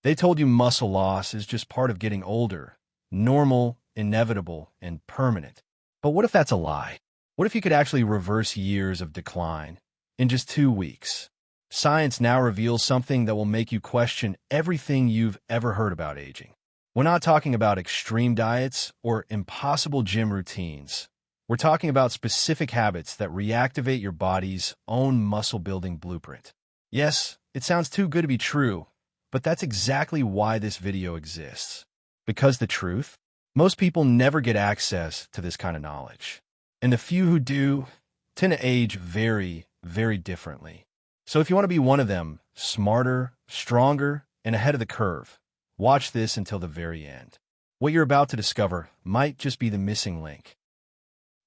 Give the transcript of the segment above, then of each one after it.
They told you muscle loss is just part of getting older, normal, inevitable, and permanent. But what if that's a lie? What if you could actually reverse years of decline in just 2 weeks? Science now reveals something that will make you question everything you've ever heard about aging. We're not talking about extreme diets or impossible gym routines. We're talking about specific habits that reactivate your body's own muscle-building blueprint. Yes, it sounds too good to be true, but that's exactly why this video exists. Because the truth? Most people never get access to this kind of knowledge. And the few who do tend to age very, very differently. So if you want to be one of them, smarter, stronger, and ahead of the curve, watch this until the very end. What you're about to discover might just be the missing link.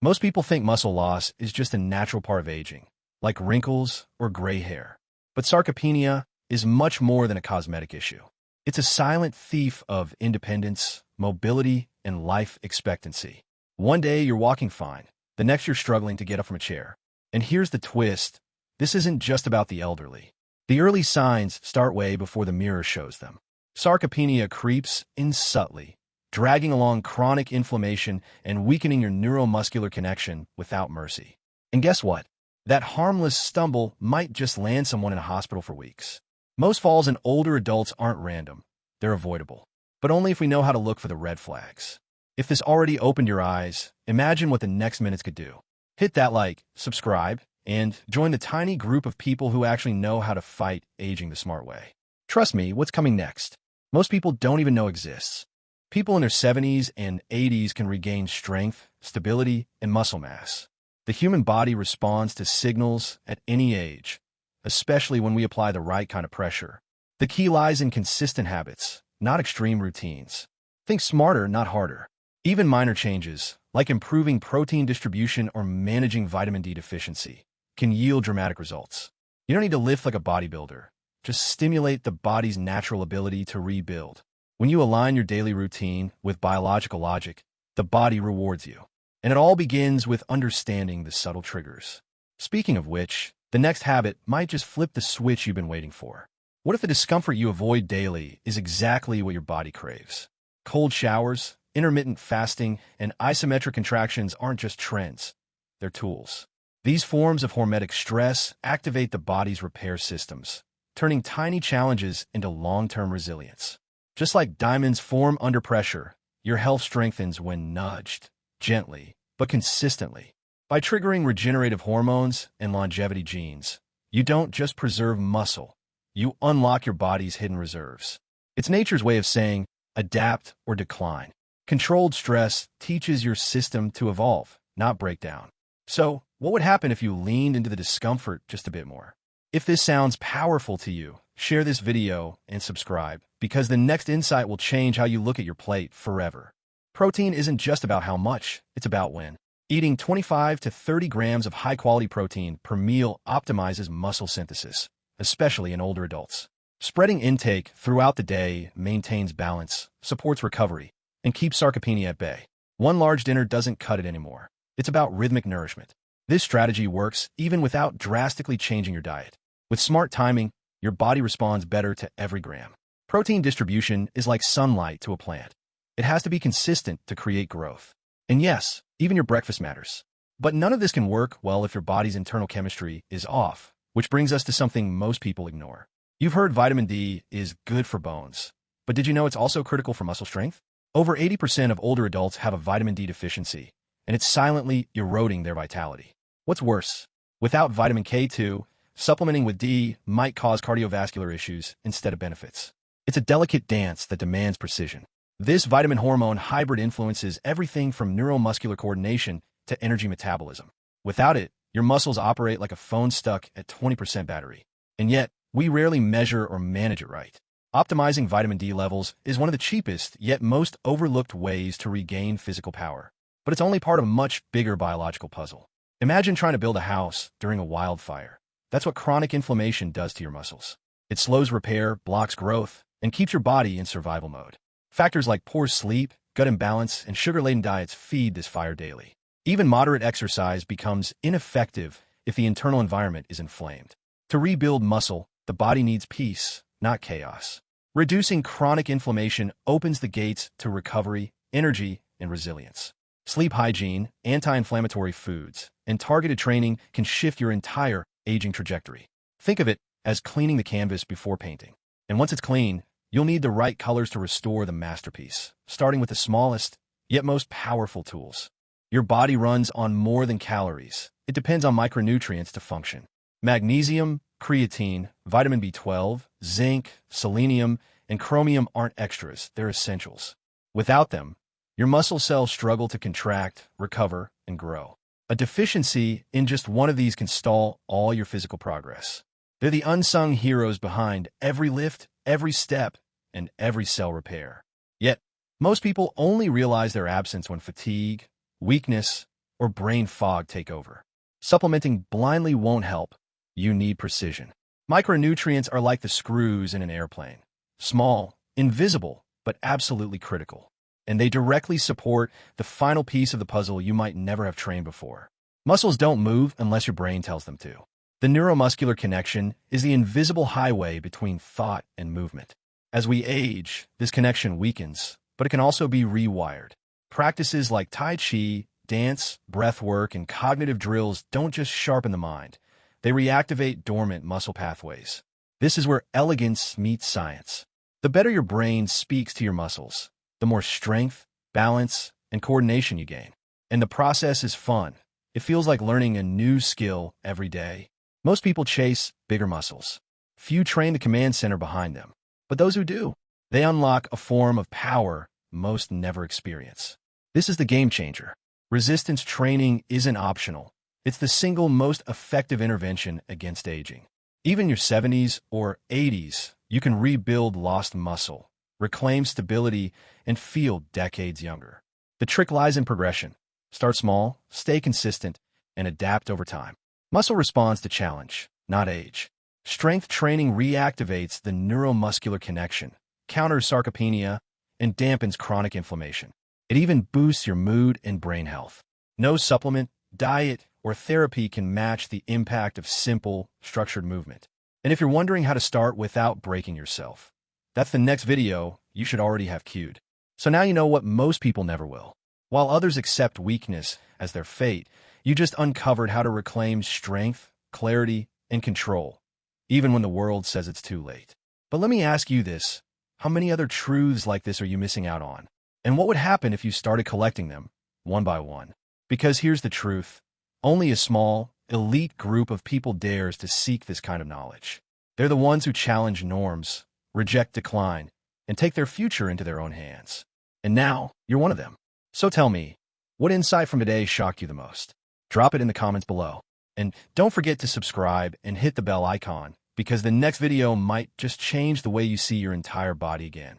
Most people think muscle loss is just a natural part of aging, like wrinkles or gray hair. But sarcopenia is much more than a cosmetic issue. It's a silent thief of independence, mobility, and life expectancy. One day you're walking fine, the next you're struggling to get up from a chair. And here's the twist. This isn't just about the elderly. The early signs start way before the mirror shows them. Sarcopenia creeps in subtly, dragging along chronic inflammation and weakening your neuromuscular connection without mercy. And guess what? That harmless stumble might just land someone in a hospital for weeks. Most falls in older adults aren't random. They're avoidable. But only if we know how to look for the red flags. If this already opened your eyes, imagine what the next minutes could do. Hit that like, subscribe, and join the tiny group of people who actually know how to fight aging the smart way. Trust me, what's coming next? Most people don't even know exists. People in their 70s and 80s can regain strength, stability, and muscle mass. The human body responds to signals at any age, especially when we apply the right kind of pressure. The key lies in consistent habits, not extreme routines. Think smarter, not harder. Even minor changes, like improving protein distribution or managing vitamin D deficiency, can yield dramatic results. You don't need to lift like a bodybuilder. Just stimulate the body's natural ability to rebuild. When you align your daily routine with biological logic, the body rewards you. And it all begins with understanding the subtle triggers. Speaking of which, the next habit might just flip the switch you've been waiting for. What if the discomfort you avoid daily is exactly what your body craves? Cold showers, intermittent fasting, and isometric contractions aren't just trends. They're tools. These forms of hormetic stress activate the body's repair systems, turning tiny challenges into long-term resilience. Just like diamonds form under pressure, your health strengthens when nudged, gently, but consistently. By triggering regenerative hormones and longevity genes, you don't just preserve muscle, you unlock your body's hidden reserves. It's nature's way of saying, adapt or decline. Controlled stress teaches your system to evolve, not break down. So, what would happen if you leaned into the discomfort just a bit more? If this sounds powerful to you, share this video and subscribe, because the next insight will change how you look at your plate forever. Protein isn't just about how much, it's about when. Eating 25 to 30 grams of high-quality protein per meal optimizes muscle synthesis, especially in older adults. Spreading intake throughout the day maintains balance, supports recovery, and keeps sarcopenia at bay. One large dinner doesn't cut it anymore. It's about rhythmic nourishment. This strategy works even without drastically changing your diet. With smart timing, your body responds better to every gram. Protein distribution is like sunlight to a plant. It has to be consistent to create growth. And yes, even your breakfast matters. But none of this can work well if your body's internal chemistry is off, which brings us to something most people ignore. You've heard vitamin D is good for bones, but did you know it's also critical for muscle strength? Over 80% of older adults have a vitamin D deficiency, and it's silently eroding their vitality. What's worse, without vitamin K2, supplementing with D might cause cardiovascular issues instead of benefits. It's a delicate dance that demands precision. This vitamin hormone hybrid influences everything from neuromuscular coordination to energy metabolism. Without it, your muscles operate like a phone stuck at 20% battery. And yet, we rarely measure or manage it right. Optimizing vitamin D levels is one of the cheapest yet most overlooked ways to regain physical power. But it's only part of a much bigger biological puzzle. Imagine trying to build a house during a wildfire. That's what chronic inflammation does to your muscles. It slows repair, blocks growth, and keeps your body in survival mode. Factors like poor sleep, gut imbalance, and sugar-laden diets feed this fire daily. Even moderate exercise becomes ineffective if the internal environment is inflamed. To rebuild muscle, the body needs peace, not chaos. Reducing chronic inflammation opens the gates to recovery, energy, and resilience. Sleep hygiene, anti-inflammatory foods, and targeted training can shift your entire aging trajectory. Think of it as cleaning the canvas before painting. And once it's clean, you'll need the right colors to restore the masterpiece, starting with the smallest, yet most powerful tools. Your body runs on more than calories. It depends on micronutrients to function. Magnesium, creatine, vitamin B12, zinc, selenium, and chromium aren't extras, they're essentials. Without them, your muscle cells struggle to contract, recover, and grow. A deficiency in just one of these can stall all your physical progress. They're the unsung heroes behind every lift, every step, and every cell repair. Yet, most people only realize their absence when fatigue, weakness, or brain fog take over. Supplementing blindly won't help. You need precision. Micronutrients are like the screws in an airplane. Small, invisible, but absolutely critical. And they directly support the final piece of the puzzle you might never have trained before. Muscles don't move unless your brain tells them to. The neuromuscular connection is the invisible highway between thought and movement. As we age, this connection weakens, but it can also be rewired. Practices like Tai Chi, dance, breath work, and cognitive drills don't just sharpen the mind. They reactivate dormant muscle pathways. This is where elegance meets science. The better your brain speaks to your muscles, the more strength, balance, and coordination you gain. And the process is fun. It feels like learning a new skill every day. Most people chase bigger muscles. Few train the command center behind them. But those who do, they unlock a form of power most never experience. This is the game changer. Resistance training isn't optional. It's the single most effective intervention against aging. Even in your 70s or 80s, you can rebuild lost muscle, reclaim stability, and feel decades younger. The trick lies in progression. Start small, stay consistent, and adapt over time. Muscle responds to challenge, not age. Strength training reactivates the neuromuscular connection, counters sarcopenia, and dampens chronic inflammation. It even boosts your mood and brain health. No supplement, diet, or therapy can match the impact of simple, structured movement. And if you're wondering how to start without breaking yourself, that's the next video you should already have queued. So now you know what most people never will. While others accept weakness as their fate, you just uncovered how to reclaim strength, clarity, and control, even when the world says it's too late. But let me ask you this. How many other truths like this are you missing out on? And what would happen if you started collecting them, one by one? Because here's the truth. Only a small, elite group of people dares to seek this kind of knowledge. They're the ones who challenge norms, reject decline, and take their future into their own hands. And now, you're one of them. So tell me, what insight from today shocked you the most? Drop it in the comments below. And don't forget to subscribe and hit the bell icon, because the next video might just change the way you see your entire body again.